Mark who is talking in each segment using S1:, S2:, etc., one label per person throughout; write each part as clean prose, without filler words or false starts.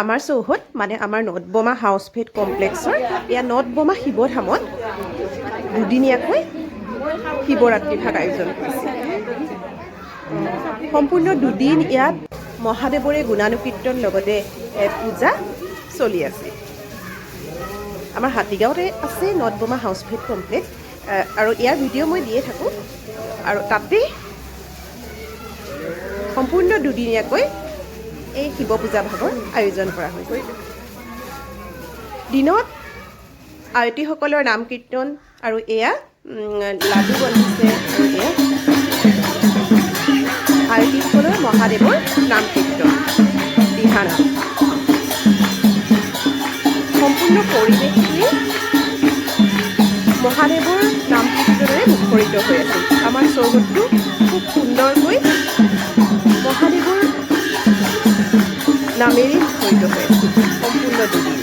S1: আমাৰ চৌহদ মানে আমাৰ নটবমা হাউচফেড কমপ্লেক্সৰ এয়া নটবমা শিৱধামত দুদিনীয়াকৈ শিৱৰাত্ৰি ভাগ আয়োজন কৰিছে। সম্পূৰ্ণ দুদিন ইয়াত মহাদেৱৰে গুণানুকীৰ্তন লগতে পূজা চলি আছে। আমাৰ হাতীগাঁৱতে আছে নটবমা হাউচফেড কমপ্লেক্স আৰু ইয়াৰ ভিডিঅ' মই দিয়ে থাকোঁ আৰু তাতে সম্পূৰ্ণ দুদিনীয়াকৈ এই শিৱ পূজা ভাগৰ আয়োজন কৰা হৈছে। দিনত আয়তীসকলৰ নাম কীৰ্তন আৰু এয়া লাডু বন্ধিছে আৰু এয়া আয়তীসকলৰ মহাদেৱৰ নাম কীৰ্তন দিহানাম। সম্পূৰ্ণ পৰিৱেশটোৱে মহাদেৱৰ নাম কীৰ্তনেৰে মুখৰিত হৈ আছে। আমাৰ চৌহদটো খুব সুন্দৰকৈ মহাদেৱৰ নামেৰে মুখৰিত হৈ আছে। সম্পূৰ্ণ দুদিন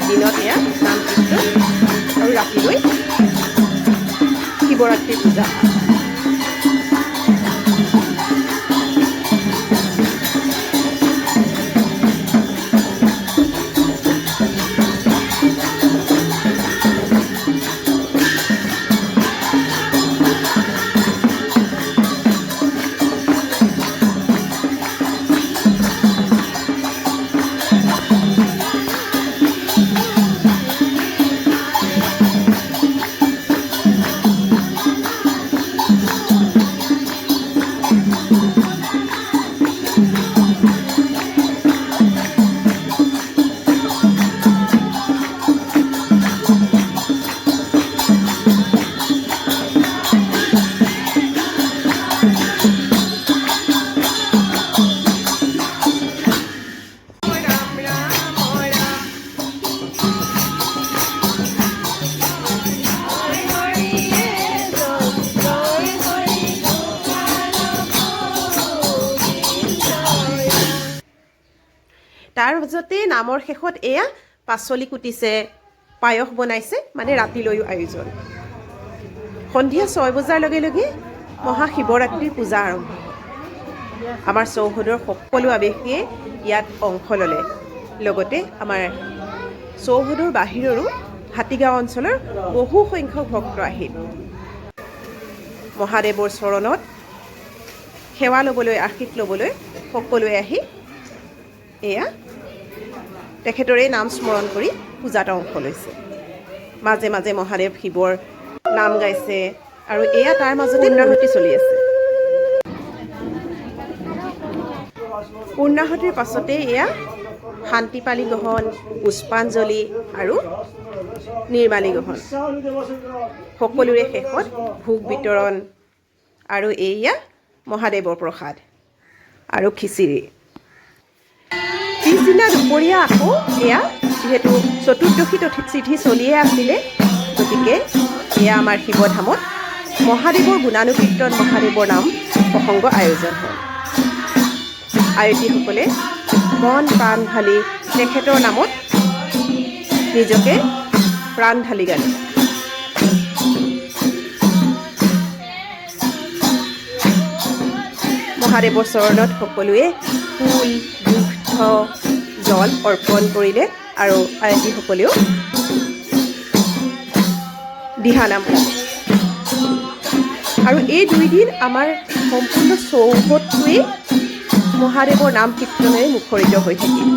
S1: দিনত এয়া নাম কীৰ্তন আৰু ৰাতিলৈ শিৱৰাত্ৰিৰ পূজা। তাৰ মাজতে নামৰ শেষত এয়া পাচলি কুটিছে, পায়স বনাইছে, মানে ৰাতিলৈও আয়োজন। সন্ধিয়া 6 বজাৰ লগে লগে মহাশিৱৰাত্ৰিৰ পূজা আৰম্ভ হয়। আমাৰ চৌহদৰ সকলো আৱেশীয়ে ইয়াত অংশ ল'লে। লগতে আমাৰ চৌহদৰ বাহিৰৰো হাতীগাঁও অঞ্চলৰ বহু সংখ্যক ভক্ত আহিল মহাদেৱৰ চৰণত সেৱা ল'বলৈ, আশীষ ল'বলৈ সকলোৱে আহি এয়া তেখেতৰে নাম স্মৰণ কৰি পূজাত অংশ লৈছে। মাজে মাজে মহাদেৱ শিৱৰ নাম গাইছে আৰু এয়া তাৰ মাজতে পূৰ্ণাহুতি চলি আছে। পূৰ্ণাহুতিৰ পাছতে এয়া শান্তিপালি গ্ৰহণ, পুষ্পাঞ্জলি আৰু নিৰ্মালি গ্ৰহণ। সকলোৰে শেষত ভোগ বিতৰণ আৰু এয়া মহাদেৱৰ প্ৰসাদ আৰু খিচিৰি। পিছদিনা দুপৰীয়া আকৌ এয়া যিহেতু চতুৰ্দশী তিথি চলিয়ে আছিলে, গতিকে এয়া আমাৰ শিৱধামত মহাদেৱৰ গুণানুকীৰ্তন, মহাদেৱৰ নাম প্ৰসংগ আয়োজন হয়। আয়তীসকলে মন প্ৰাণ ঢালি তেখেতৰ নামত নিজকে প্ৰাণ ঢালি গালে। মহাদেৱৰ চৰণত সকলোৱে ফুল, দুগ্ধ, জল অৰ্পণ কৰিলে আৰু আয়তীসকলেও দিহানাম গালে। আৰু এই 2 দিন আমাৰ সম্পূৰ্ণ চৌহদটোৱেই মহাদেৱৰ নাম কীৰ্তনেৰে মুখৰিত হৈ থাকিল।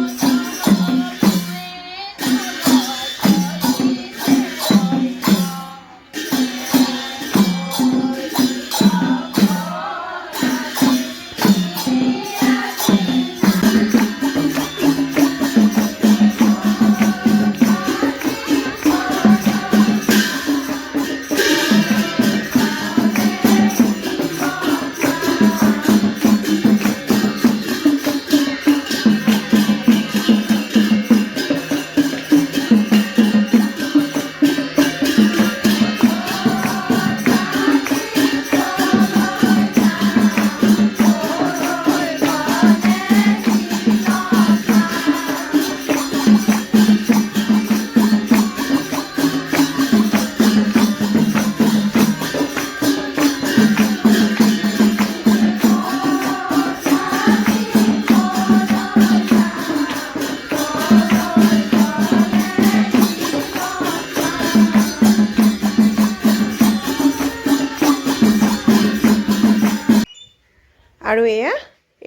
S1: আৰু এয়া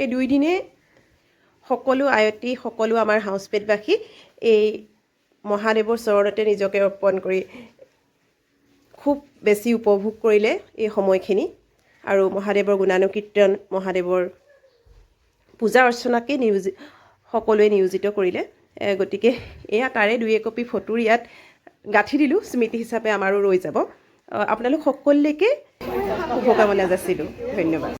S1: এই 2 দিনে সকলো আয়তী সকলো আমাৰ হাউচমেটবাসী এই মহাদেৱৰ চৰণতে নিজকে অৰ্পণ কৰি খুব বেছি উপভোগ কৰিলে এই সময়খিনি আৰু মহাদেৱৰ গুণানুকীৰ্তন মহাদেৱৰ পূজা অৰ্চনাকে সকলোৱে নিয়োজিত কৰিলে গতিকে এয়া তাৰে 2 কপি ফটোৰ ইয়াত গাঁঠি দিলোঁ স্মৃতি হিচাপে আমাৰো ৰৈ যাব আপোনালোক সকলোলৈকে শুভকামনা যাচিলোঁ ধন্যবাদ